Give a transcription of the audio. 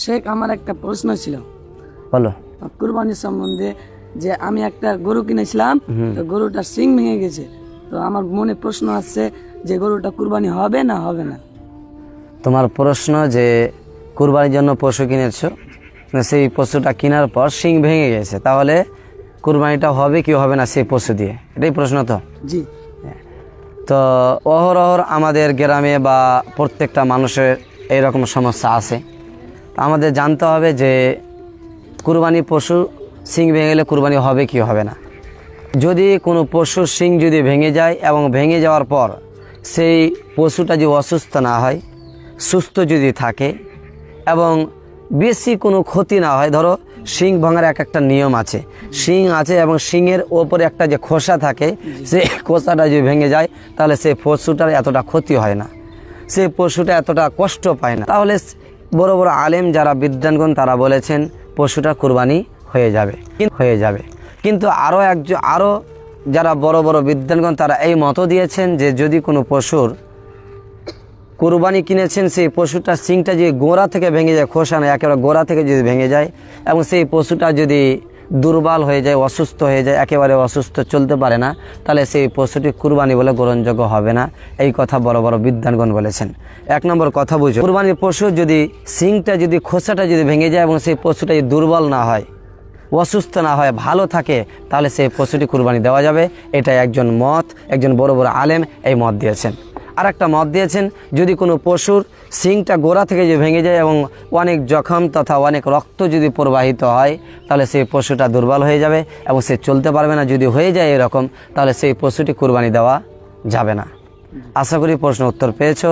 শেখ, আমার একটা প্রশ্ন ছিল। বলো। কুরবানির সম্বন্ধে, যে আমি একটা গরু কিনেছিলাম, তো গরুটার সিং ভেঙে গেছে, তো আমার মনে প্রশ্ন আসছে যে গরুটা কুরবানি হবে না হবে না। তোমার প্রশ্ন যে কুরবানির জন্য পশু কিনেছো, সেই পশুটা কেনার পর শিং ভেঙে গেছে, তাহলে কুরবানিটা হবে কি হবে না সেই পশু দিয়ে, এটাই প্রশ্ন তো? জি। তো অহরহ আমাদের গ্রামে বা প্রত্যেকটা মানুষের এইরকম সমস্যা আছে। আমাদের জানতে হবে যে কুরবানি পশু শিং ভেঙে গেলে কুরবানি হবে কি হবে না। যদি কোনো পশুর শিং যদি ভেঙে যায় এবং ভেঙে যাওয়ার পর সেই পশুটা যদি অসুস্থ না হয়, সুস্থ যদি থাকে এবং বেশি কোনো ক্ষতি না হয়, ধরো শিং ভাঙার একটা নিয়ম আছে, শিং আছে এবং শিংয়ের ওপরে একটা যে খোসা থাকে, সেই খোসাটা যদি ভেঙে যায় তাহলে সেই পশুটার এতটা ক্ষতি হয় না, সেই পশুটা এতটা কষ্ট পায় না। তাহলে বড় বড় আলেম যারা বিদ্বানগণ তারা বলেছেন পশুটা কুরবানি হয়ে যাবে। কিন্তু আরও যারা বড় বড় বিদ্বানগণ তারা এই মত দিয়েছেন যে যদি কোনো পশুর কুরবানি কিনেছেন, সেই পশুটার শিংটা যদি গোড়া থেকে ভেঙে যায়, খোসা নয় একেবারে গোড়া থেকে যদি ভেঙে যায় এবং সেই পশুটা যদি দুর্বল হয়ে যায়, অসুস্থ হয়ে যায়, একেবারে অসুস্থ, চলতে পারে না, তাহলে সেই পশুটি কুরবানি বলে গ্রহণযোগ্য হবে না। এই কথা বড় বড় বিদ্বানগণ বলেছেন। এক নম্বর কথা বুঝো, কুরবানির পশু যদি শিংটা যদি খোসাটা যদি ভেঙে যায় এবং সেই পশুটা যদি দুর্বল না হয়, অসুস্থ না হয়, ভালো থাকে, তাহলে সেই পশুটি কুরবানি দেওয়া যাবে। এটা একজন বড় বড় আলেম এই মত দিয়েছেন। আর একটা মত দিয়েছেন যদি কোনো পশুর শিংটা গোড়া থেকে যে ভেঙে যায় এবং অনেক জখম তথা অনেক রক্ত যদি প্রবাহিত হয়, তাহলে সেই পশুটা দুর্বল হয়ে যাবে এবং সে চলতে পারবে না। যদি হয়ে যায় এরকম, তাহলে সেই পশুটি কুরবানি দেওয়া যাবে না। আশা করি প্রশ্ন উত্তর পেয়েছো।